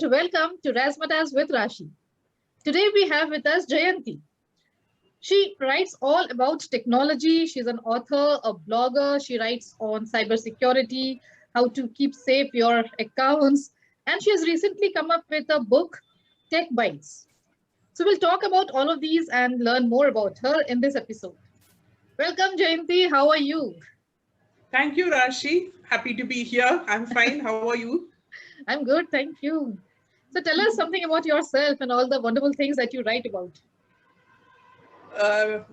and welcome to Razzmatazz with Rashi. Today we have with us Jayanthi. She writes all about technology. She's an author, a blogger. She writes on cybersecurity, how to keep safe your accounts, and she has recently come up with a book, TechBytes. So we'll talk about all of these and learn more about her in this episode. Welcome, Jayanthi. How are you? Thank you, Rashi. Happy to be here. I'm fine. How are you? I'm good, thank you. So tell us something about yourself and all the wonderful things that you write about. Uh,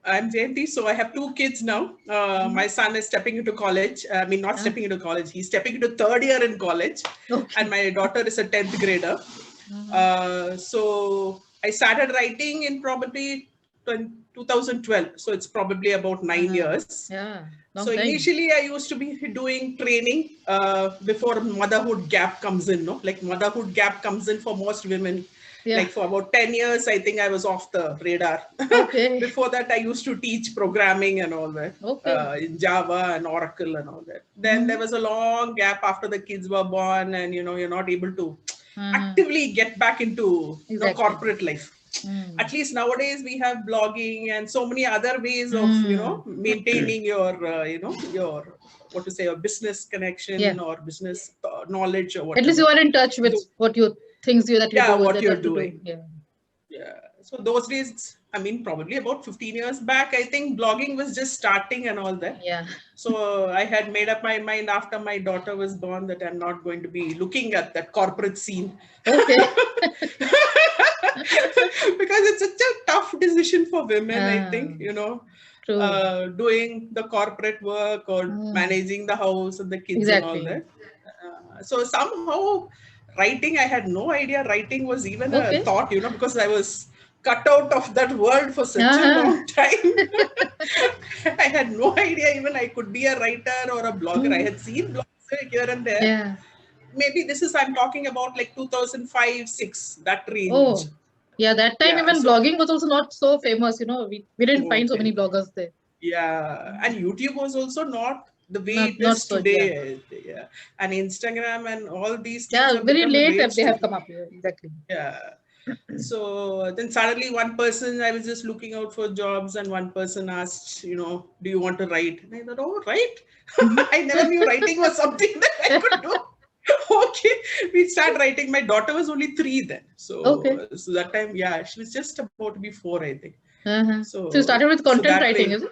I'm Jayanthi. So I have two kids now. My son is stepping into college. Not stepping into college. He's stepping into third year in college. Okay. And my daughter is a 10th grader. So I started writing in probably 2012. So it's probably about 9 years. Yeah. So initially I used to be doing training before motherhood gap comes in, no? Like motherhood gap comes in for most women. Yeah. Like for about 10 years, I think I was off the radar. Okay. Before that, I used to teach programming and all that, in Java and Oracle and all that. Then there was a long gap after the kids were born and, you're not able to actively get back into corporate life. At least nowadays we have blogging and so many other ways of maintaining your your business connection or business knowledge or whatever. At least you are in touch with what you things you that you do, what you're doing. Yeah. So those days, probably about 15 years back, I think blogging was just starting and all that. Yeah. So I had made up my mind after my daughter was born that I'm not going to be looking at that corporate scene. Okay. Because it's such a tough decision for women, I think, doing the corporate work or managing the house and the kids and all that. So somehow writing, I had no idea writing was even a thought, because I was cut out of that world for such a long time. I had no idea even I could be a writer or a blogger. I had seen blogs here and there. Yeah. Maybe I'm talking about like 2005-6, that range. Oh, yeah, that time even blogging was also not so famous, we didn't find so many bloggers there. Yeah, and YouTube was also not the way it is today. Yeah. And Instagram and all these things have very late if they have come up here. Exactly. Yeah. So then suddenly one person, I was just looking out for jobs and one person asked, do you want to write? And I thought, oh, write? I never knew writing was something that I could do. Okay, we started writing. My daughter was only 3 then. So that time, she was just about to be 4, I think. So you started with content writing, is it?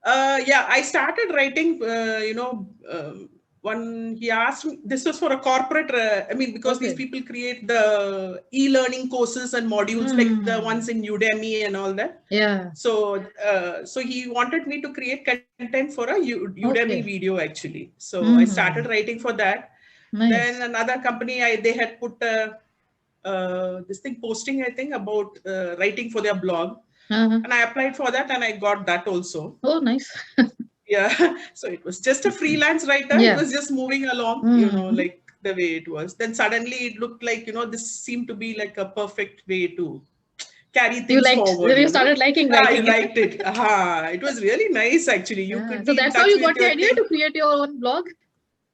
I started writing, when he asked me, this was for a corporate, because these people create the e-learning courses and modules like the ones in Udemy and all that. Yeah. So he wanted me to create content for a Udemy video actually. So I started writing for that. Nice. Then another company, they had put this thing posting, I think, about writing for their blog. And I applied for that and I got that also. Oh, nice. Yeah. So it was just a freelance writer. It was just moving along, like the way it was. Then suddenly it looked like, this seemed to be like a perfect way to carry things forward. You started liking writing. I liked it. It was really nice actually. You could so that's how you got the idea to create your own blog?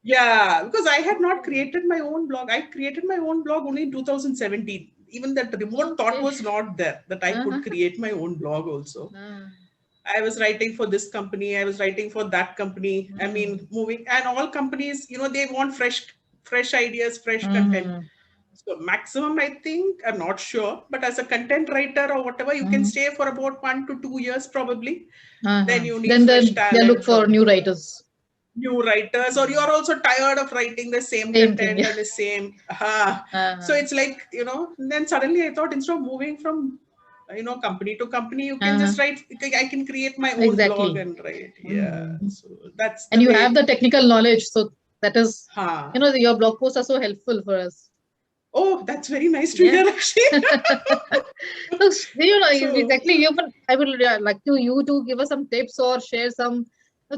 Yeah, because I had not created my own blog. I created my own blog only in 2017. Even that remote thought was not there, that I could create my own blog also. I was writing for this company. I was writing for that company. Moving, and all companies, they want fresh ideas, fresh content. So maximum, I think, I'm not sure, but as a content writer or whatever, you can stay for about 1 to 2 years probably. Then you need fresh talent. They look for new writers. Or you're also tired of writing the same content and the same. So it's like, then suddenly I thought instead of moving from, company to company, you can just write, I can create my own blog and write. Yeah. So that's and you have the technical knowledge. So that is, your blog posts are so helpful for us. Oh, that's very nice to hear, actually. Exactly. I would like you to give us some tips or share some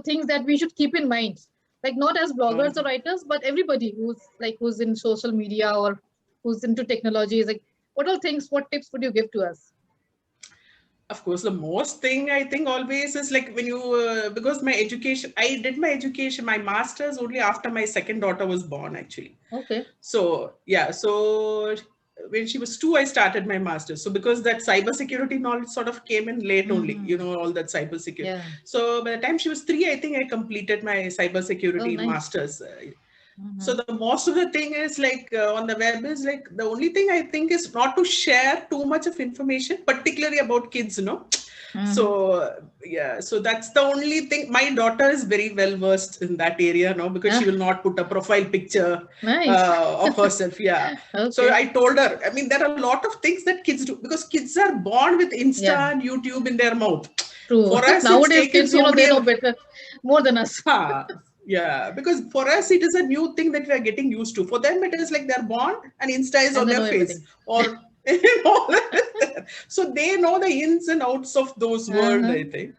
things that we should keep in mind. Like not as bloggers or writers, but everybody who's in social media or who's into technology. Is like, what tips would you give to us? Of course, the most thing I think always is like when you, because my education, I did my education, my master's only after my second daughter was born, actually. Okay. So, yeah. So, when she was 2, I started my master's. So, because that cybersecurity knowledge sort of came in late only, you know, all that cybersecurity. Yeah. So, by the time she was 3, I think I completed my cybersecurity nice. master's. So the most of the thing is like on the web is like the only thing I think is not to share too much of information, particularly about kids, you know. So yeah, so that's the only thing. My daughter is very well versed in that area now, because she will not put a profile picture Nice. of herself. Yeah. Okay. So I told her, I mean, there are a lot of things that kids do, because kids are born with Insta and YouTube in their mouth. True. For us, Nowadays, it's taken kids, you know, so they many. know better, more than us. Yeah, because for us it is a new thing that we are getting used to. For them, it is like they're born and Insta is And on they their know face, everything. or you know, so they know the ins and outs of those world, I think.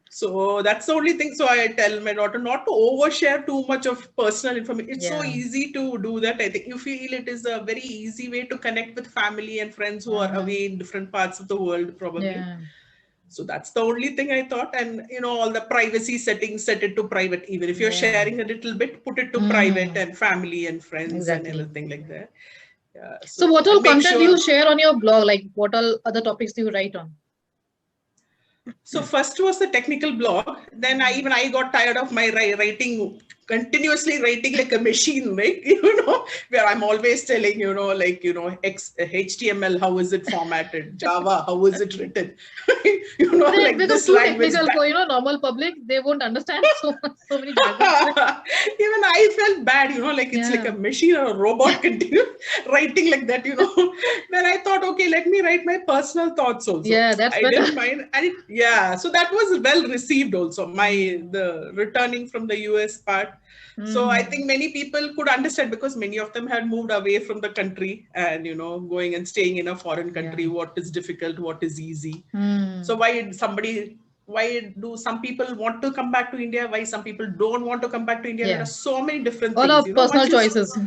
So that's the only thing. So I tell my daughter not to overshare too much of personal information. It's so easy to do that. I think you feel it is a very easy way to connect with family and friends who are away in different parts of the world, probably. Yeah. So that's the only thing I thought. And you know, all the privacy settings, set it to private. Even if you're sharing a little bit, put it to private and family and friends and everything like that. Yeah. So what all and make content do sure. you share on your blog? Like what all other topics do you write on? So first was the technical blog. Then I got tired of my writing, continuously writing like a machine, like, you know, where I'm always telling, you know, like, you know, HTML, how is it formatted? Java, how is it written? You know, They like become this too language. technical for, you know, normal public. They won't understand so many jargons. Even I felt bad, you know, like it's like a machine or a robot continue writing like that, you know. Then I thought, okay, let me write my personal thoughts also. Yeah, that's I better. didn't mind. And so that was well received also, the returning from the US part. So I think many people could understand, because many of them had moved away from the country and, you know, going and staying in a foreign country, what is difficult, what is easy. So why do some people want to come back to India? Why some people don't want to come back to India? There are so many different all things, our you know. personal choices.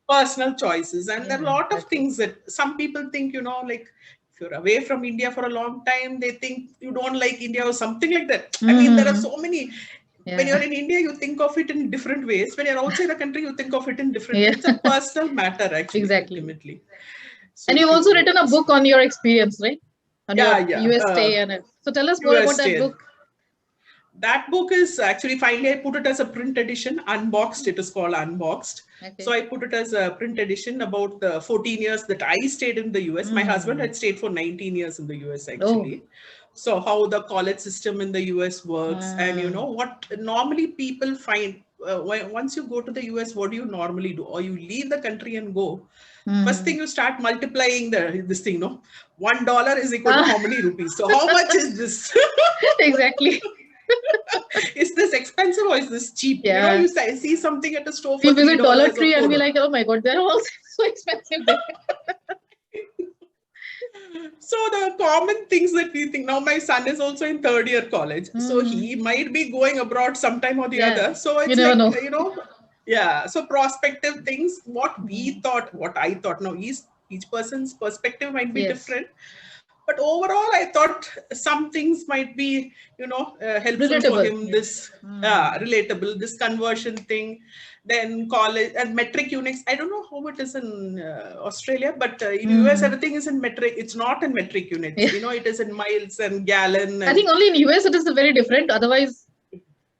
Personal choices. And there are a lot of things that some people think, you know, like if you're away from India for a long time, they think you don't like India or something like that. I mean, there are so many. When you're in India, you think of it in different ways. When you're outside the country, you think of it in different ways. It's a personal matter, actually, ultimately. So and you've also written a book on your experience, right? On your US stay and it. So tell us more about that book. That book is actually, finally, I put it as a print edition, Unboxed. It is called Unboxed. So I put it as a print edition about the 14 years that I stayed in the US. My husband had stayed for 19 years in the US, actually. So how the college system in the US works, and you know what normally people find once you go to the US, what do you normally do? Or you leave the country and go. First thing, you start multiplying this thing, no? $1 is equal to how many rupees? So how much is this? Exactly. Is this expensive or is this cheap? You know, you see something at a store for we visit $3 Dollar or Tree and be $4. like, oh my god, they're all so expensive there. So the common things that we think, now my son is also in third year college, so he might be going abroad sometime or the other. So it's like, know. You know, so prospective things, what we thought, what I thought. Now each person's perspective might be different. But overall, I thought some things might be, you know, helpful relatable for him. This relatable, this conversion thing, then college and metric units. I don't know how it is in Australia, but in US, everything is in metric. It's not in metric units. You know, it is in miles and gallon. And I think only in US it is very different. Otherwise,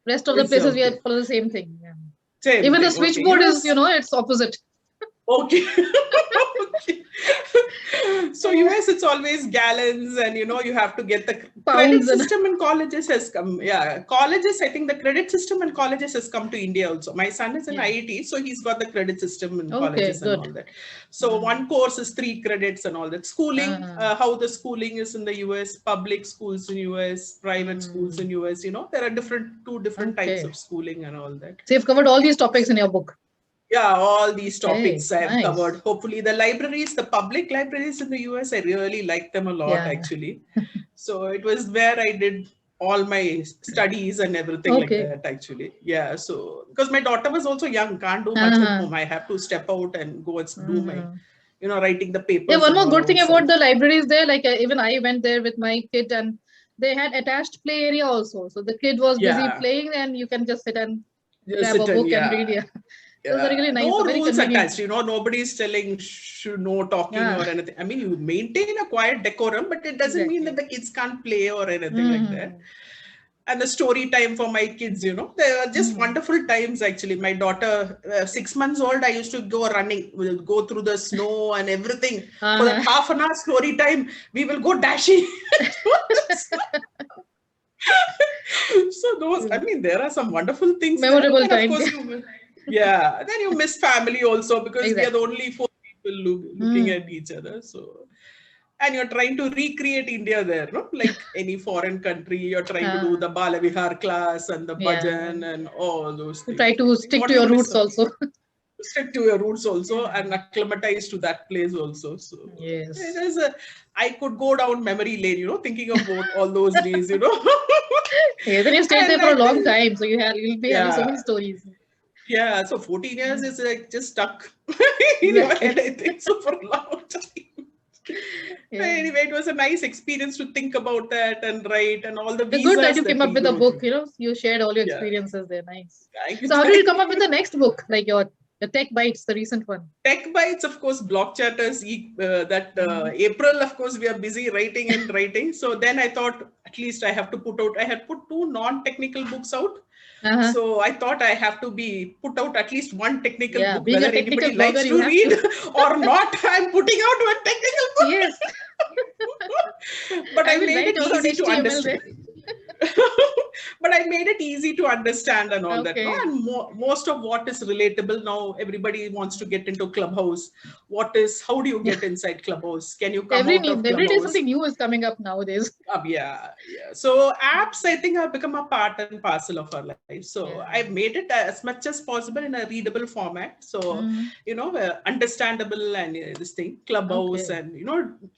rest of the places we follow the same thing. Same even thing. The switchboard is, you know, it's opposite. Okay. Okay. So US, it's always gallons, and you know, you have to get the credit system in colleges has come. Yeah, colleges, I think the credit system in colleges has come to India also. My son is in IIT, so he's got the credit system in colleges and all that. So one course is 3 credits and all that. Schooling, how the schooling is in the US, public schools in US, private schools in US, you know, there are two different types of schooling and all that. So you've covered all these topics in your book. Yeah, all these topics I have covered. Hopefully the libraries, the public libraries in the US, I really like them a lot, actually. So it was where I did all my studies and everything like that, actually. Yeah, so because my daughter was also young, can't do much at home. I have to step out and go and do my writing the papers. Yeah, one more and good all thing outside. about the library is there, like even I went there with my kid and they had attached play area also. So the kid was busy Yeah, playing and you can just sit and just grab a sit and book and read. yeah. Yeah. Those are Yeah, really nice, no so very rules convenient. attached. Nobody's telling no talking Yeah, or anything. I mean, you maintain a quiet decorum, but it doesn't mean that exactly. the kids can't play or anything like that. Mm-hmm. And the story time for my kids, they were just wonderful times actually. My daughter, 6 months old, I used to go running, we'll go through the snow and everything. For that Uh-huh. half an hour story time, we will go dashing. So those, I mean, there are some wonderful things there. And Memorable then of times. course yeah, then you miss family also because we are the Exactly. only four people looking at each other. So, and you're trying to recreate India there, no? Like any foreign country, you're trying to do the Balavihar class and the Yeah. bhajan and all those You try things. to I think stick what to you your miss, roots also. stick to your roots also and acclimatize to that place also. So it Yes. is I could go down memory lane, thinking about all those days, Yes, and you stayed there and for I a long think, time, so you'll be having so yeah, many stories. yeah. So 14 years is like just stuck in your head, Exactly. I think, so for a long time. Yeah. Anyway, it was a nice experience to think about that and write and all the The good that visas you that came up we with a go book, through. you shared all your Yeah, experiences there. Nice. thank you, So how did you thank come up with you. the next book, like your Tech Bytes, the recent one? TechBytes, of course, blog chatters, April, of course, we are busy writing and writing. So then I thought at least I have to I had put 2 non-technical books out. Uh-huh. So I thought I have to put out at least one technical Yeah, book, being a whether technical anybody blogger, likes you to have read to. or not. I'm putting out one technical book. Yes. But I I will made write it all about easy to HTML understand. there. But I made it easy to understand and all that. No, Okay. and most of what is relatable now, everybody wants to get into Clubhouse. How do you Yeah. get inside Clubhouse? Can you come out of Every day Clubhouse? something new is coming up nowadays. Yeah, yeah. So apps, I think, have become a part and parcel of our life. So Yeah. I've made it as much as possible in a readable format. So Mm. understandable and this thing, Clubhouse, Okay.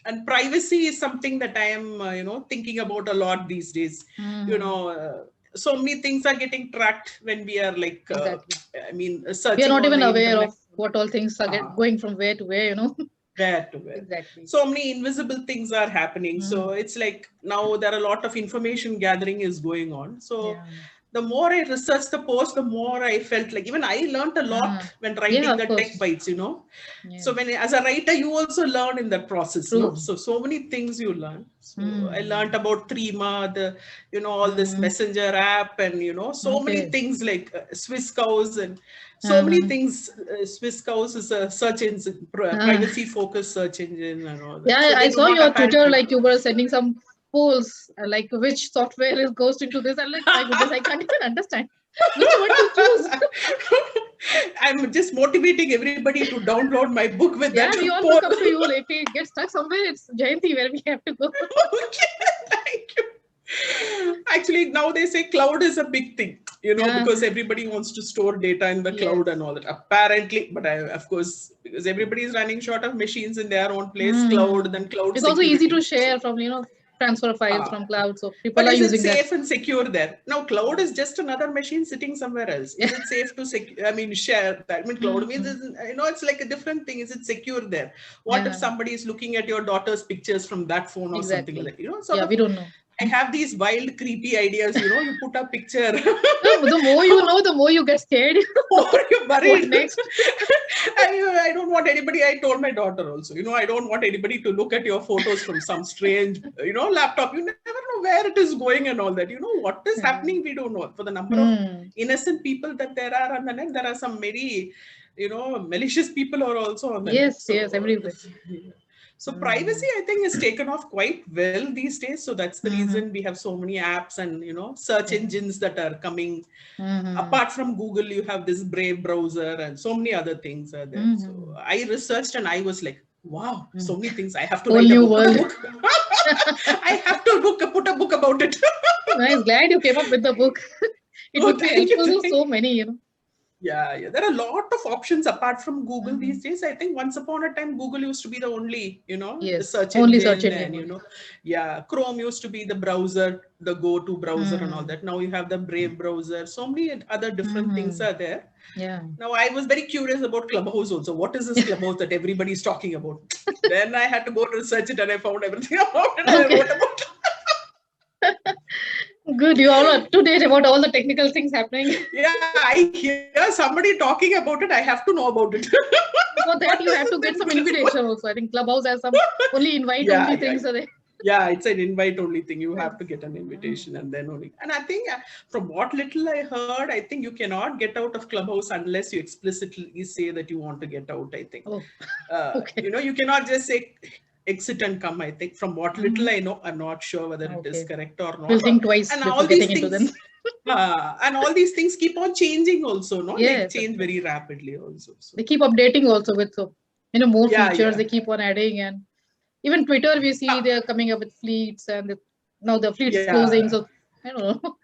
and privacy is something that I am thinking about a lot these days. You Mm. know. So many things are getting tracked when we are like, Exactly. I mean, We are searching not on even the aware of internet. what all things are Uh, going from where to where. where to where. Exactly. So many invisible things are happening. So Mm. it's like now there are a lot of information gathering is going on. So Yeah. the more I researched the post, the more I felt like even I learned a lot when Yeah, writing of the tech course. bytes. So Yes. when as a writer, you also learn in that process, no? True. So many things you learn. So I learned Mm. about Threema, all this Mm. messenger app, and so many Okay. things like Swiss cows and so many Uh-huh. things. Swiss cows is a search engine, Uh, privacy focused search engine and all yeah, that. So I they do saw not your Twitter, apparently. like you were sending some polls, like which software is goes into this. I'm like, my goodness, I can't even understand which one to choose. I'm just motivating everybody to download my book with Yeah, that we all poll. look up to you. If we get stuck somewhere, it's Jayanthi where we have to go. Okay, thank you. Actually, now they say cloud is a big thing, Yeah. because everybody wants to store data in the cloud Yes. and all that. Apparently, but of course, because everybody is running short of machines in their own place, cloud, Hmm. then cloud It's also easy to security. So, share from, transfer files ah, from cloud. So people but are is it using that. safe and secure there? Now, cloud Yeah. is just another machine sitting somewhere else. Is it safe to share that? I mean, cloud means, Hmm. it's like a different thing. Is it secure there? What if Yeah, somebody is looking at your daughter's pictures from that phone or something like exactly. that? Sort Yeah, of. we don't know. I have these wild, creepy ideas. You put a picture. The more you know, the more you get scared. Or you're What worried. next? I don't want anybody. I told my daughter also, I don't want anybody to look at your photos from some strange, laptop. You never know where it is going and all that. What is Yeah. happening, we don't know. For the number of Hmm. innocent people that there are on the net, there are some very, malicious people are also on the net. Yes, yes, So, everywhere. so privacy, Hmm. I think, is taken off quite well these days. So that's the Hmm. reason we have so many apps and search Yeah. engines that are coming. Hmm. Apart from Google, you have this Brave browser and so many other things are there. So Hmm. I researched and I was like, wow, so many things. I have to Whole write a new book. Put a world. book. I have to put a book about it. Nice. Glad you came up with the book. It Oh, would be thank you. helpful to Thank so you. many. Yeah. There are a lot of options apart from Google these days. I think once upon a time, Google used to be the only, Yes, search only search engine, engine and, only. Chrome used to be the browser, the go-to browser and all that. Now you have the Brave browser. So many other different things are there. Yeah. Now I was very curious about Clubhouse also. What is this Clubhouse that everybody is talking about? Then I had to go research it and I found everything about it and I wrote about it. Good, you all are up to date about all the technical things happening. Yeah, I hear somebody talking about it. I have to know about it. For that, you have to get some invitation also. I think Clubhouse has some only invite only things are there. Yeah, it's an invite only thing. You have to get an invitation and then only. And I think from what little I heard, I think you cannot get out of Clubhouse unless you explicitly say that you want to get out, I think. Oh, okay. You cannot just say exit and come, I think. From what little I know, I'm not sure whether it is correct or not. We'll think twice and before getting into them. And all these things keep on changing also, no? Yes, they change very rapidly also. So. They keep updating also with more features. Yeah. They keep on adding, and even Twitter we see they're coming up with fleets, and now the fleet is closing. So I don't know.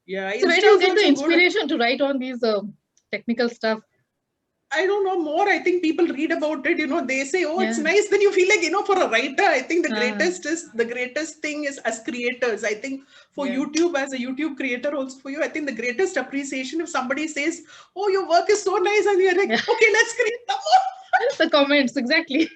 Yeah. So where do you get the inspiration to write on these technical stuff? I don't know more. I think people read about it, they say, oh, it's nice. Then you feel like, for a writer, I think the greatest thing is as creators. I think for YouTube, as a YouTube creator also for you, I think the greatest appreciation if somebody says, oh, your work is so nice. And you're like, okay, let's create some more. The comments, exactly.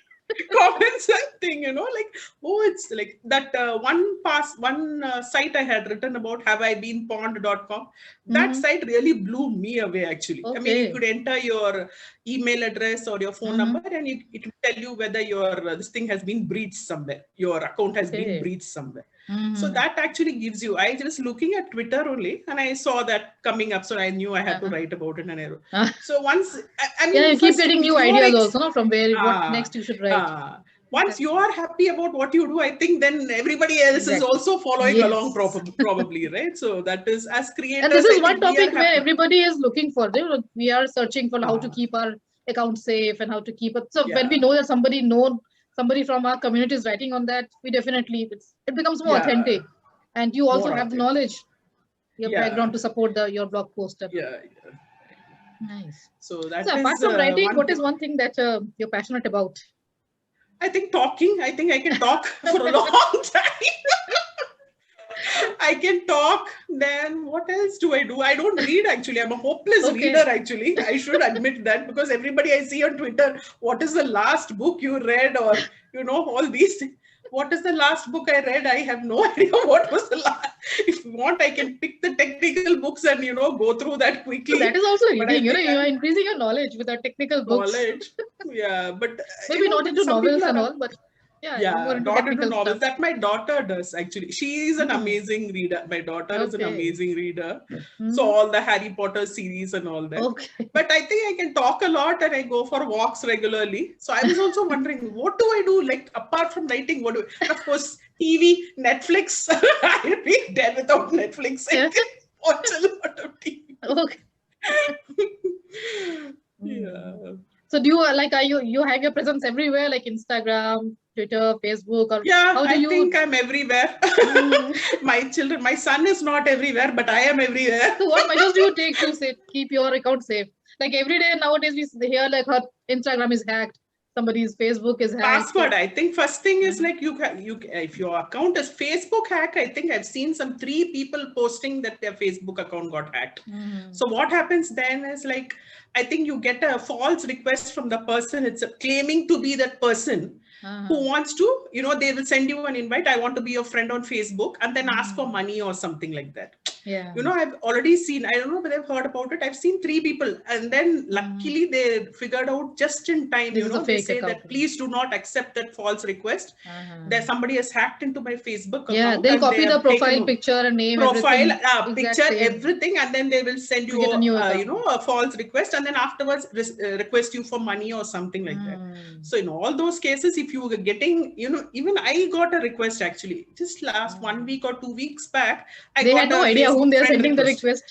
Comments and thing, like, oh, it's like that one site I had written about, haveibeenpwned.com. That site really blew me away, actually. I mean, you could enter your email address or your phone number and it will tell you whether your this thing has been breached somewhere, your account has been breached somewhere. So that actually gives you, I just looking at Twitter only and I saw that coming up, so I knew I had to write about it and I wrote. So once, I mean, you keep getting new ideas also, no? From where, what next you should write. Once you are happy about what you do, I think then everybody else is also following along probably, right? So that is, as creators, and this is one topic where everybody is looking for. We are searching for how to keep our account safe and how to keep it. So when we know that somebody from our community is writing on that, we definitely, it becomes more authentic. And you also have the knowledge, your background to support your blog post. Nice. So that so apart from writing, what is one thing that you're passionate about? I think talking. I think I can talk for a long time. I can talk. Then what else do I do? I don't read, actually. I'm a hopeless reader, actually. I should admit that, because everybody I see on Twitter, what is the last book you read, or, all these things. What is the last book I read? I have no idea what was the last. If you want, I can pick the technical books and, go through that quickly. So that is also reading, you are increasing your knowledge with our technical books. Yeah, but maybe not into novels and all, but more into not into stuff. novels. That my daughter does, actually. She is an amazing reader. My daughter is an amazing reader. So all the Harry Potter series and all that. But I think I can talk a lot and I go for walks regularly. So I was also wondering, what do I do? Like, apart from writing, what do I, of course, TV, Netflix. I'd be dead without Netflix. I can watch a lot of TV. Yeah. So do you you have your presence everywhere, like Instagram, Twitter, Facebook, or I think I'm everywhere. My son is not everywhere, but I am everywhere. So what measures do you take to keep your account safe? Like every day nowadays we hear like her Instagram is hacked, somebody's Facebook is hacked. Password. I think first thing is like you if your account is Facebook hack, I think I've seen some 3 people posting that their Facebook account got hacked. So what happens then is like, I think you get a false request from the person. It's claiming to be that person who wants to, they will send you an invite. I want to be your friend on Facebook, and then ask for money or something like that. Yeah. I've already seen, I don't know whether I've heard about it. I've seen 3 people, and then luckily they figured out just in time, they say that please do not accept that false request. That somebody has hacked into my Facebook account. Yeah, they'll copy the profile picture and name, everything, and then they will send you a false request, and then afterwards request you for money or something like that. So in all those cases, if you were getting, even I got a request, actually, just last 1 week or 2 weeks back. They had no idea whom they're sending the request.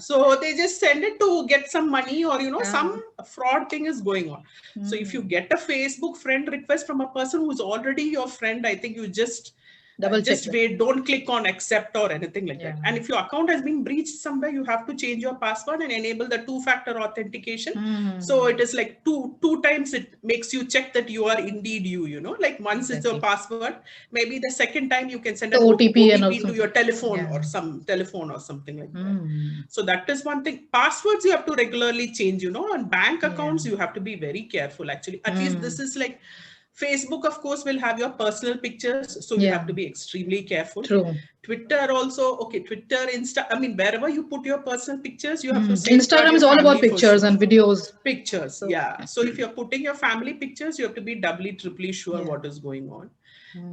So they just send it to get some money, or some fraud thing is going on. So if you get a Facebook friend request from a person who's already your friend, I think you just Double just check wait, don't click on accept or anything like that. And if your account has been breached somewhere, you have to change your password and enable the two-factor authentication. So it is like two times it makes you check that you are indeed you know, like once it's your password, maybe the second time you can send an OTP into your telephone or some telephone or something like that. So that is one thing. Passwords you have to regularly change, you know, and bank accounts you have to be very careful actually. At least this is like Facebook, of course, will have your personal pictures, so you have to be extremely careful. True. Twitter also, okay, Twitter, Insta, I mean, wherever you put your personal pictures, you have to safeguard Instagram is your all about family pictures and videos. Pictures, yeah. So if you're putting your family pictures, you have to be doubly, triply sure what is going on.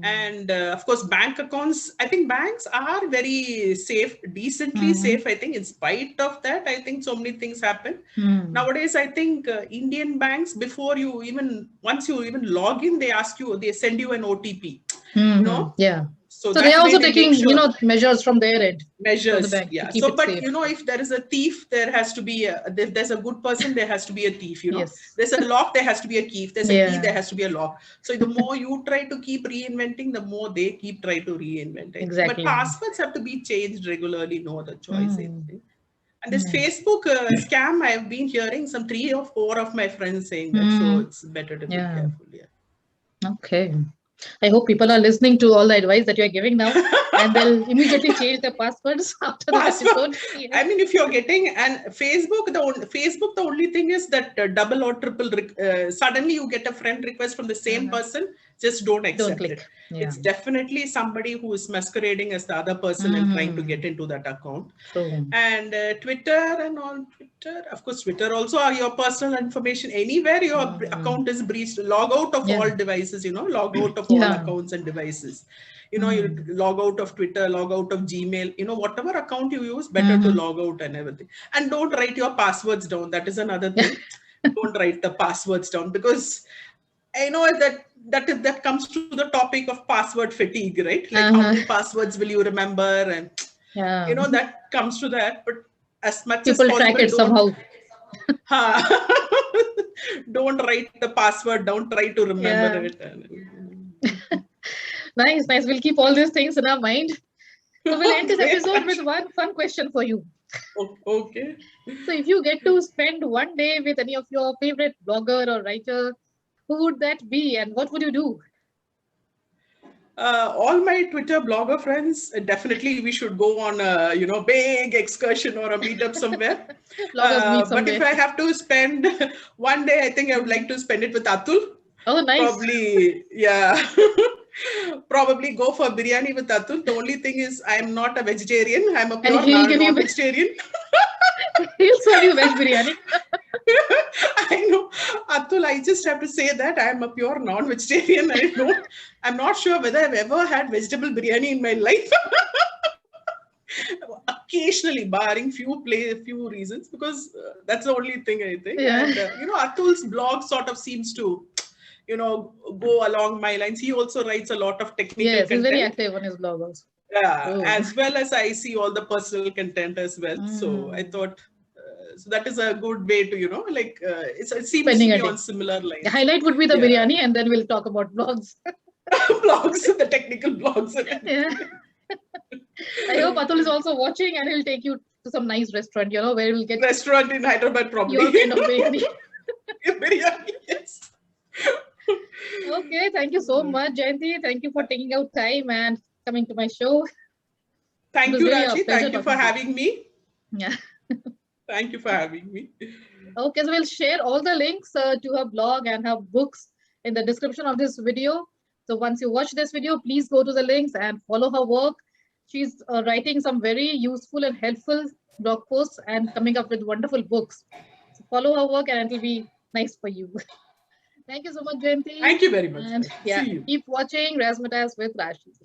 And of course, bank accounts, I think banks are very safe, decently safe. I think in spite of that, I think so many things happen. Nowadays, I think Indian banks, before you even, once you even log in, they ask you, they send you an OTP, you know? Yeah. So they're also taking, you know, measures from their end. Measures, the bank yeah. to keep so, it but safe. you know, if there is a thief, there has to be if there's a good person, there has to be a thief. You know, Yes. There's a lock, there has to be a key. If there's a key, there has to be a lock. So the more you try to keep reinventing, the more they keep trying to reinvent. Exactly. But passwords have to be changed regularly. No other choice. And this Facebook scam, I've been hearing some 3 or 4 of my friends saying that. So it's better to be careful. Yeah. Okay. I hope people are listening to all the advice that you're giving now, and they'll immediately change their passwords after this episode. Yes. I mean, if you're getting and Facebook, the only thing is that double or triple. Suddenly, you get a friend request from the same person. Just don't accept it. It's definitely somebody who is masquerading as the other person and trying to get into that account. True. And Twitter and on Twitter, of course, Twitter also are your personal information. Anywhere your account is breached, log out of all devices. You know, log out of all accounts and devices. You know, you log out of Twitter, log out of Gmail, you know, whatever account you use, better to log out and everything. And don't write your passwords down. That is another thing. Don't write the passwords down, because I know that comes to the topic of password fatigue, right? Like how many passwords will you remember? And, you know, that comes to that. But as much people as possible, track it somehow. Don't write the password down. Try to remember it. Nice. We'll keep all these things in our mind. So we'll end this episode with one fun question for you. Okay. So if you get to spend one day with any of your favorite blogger or writer, who would that be and what would you do? All my Twitter blogger friends, definitely we should go on a big excursion or a meetup somewhere. But if I have to spend one day, I think I would like to spend it with Atul. Oh, nice. Probably, yeah. Probably go for biryani with Atul. The only thing is I'm not a vegetarian. I'm a pure non-vegetarian. He'll serve you veg biryani. I know. Atul, I just have to say that I'm a pure non-vegetarian. I'm not sure whether I've ever had vegetable biryani in my life. Occasionally, barring few reasons, because that's the only thing I think. Yeah. And Atul's blog sort of seems to go along my lines. He also writes a lot of technical content. Yes, he's very active on his blog also. Yeah, as well as I see all the personal content as well. So I thought, so that is a good way to, it seems to be on similar lines. The highlight would be the biryani, and then we'll talk about blogs. Blogs, the technical blogs. Yeah. I hope Atul is also watching, and he'll take you to some nice restaurant, where we'll get... Restaurant in Hyderabad, probably. Your kind of biryani. Biryani, yes. Okay, thank you so much, Jayanthi. Thank you for taking out time and coming to my show. Thank you, Rashi. Thank you for having me. Yeah. Thank you for having me. Okay, so we'll share all the links to her blog and her books in the description of this video. So once you watch this video, please go to the links and follow her work. She's writing some very useful and helpful blog posts and coming up with wonderful books. So follow her work and it will be nice for you. Thank you so much, Jayanthi. Thank you very much. And keep watching Razzmatazz with Rashi.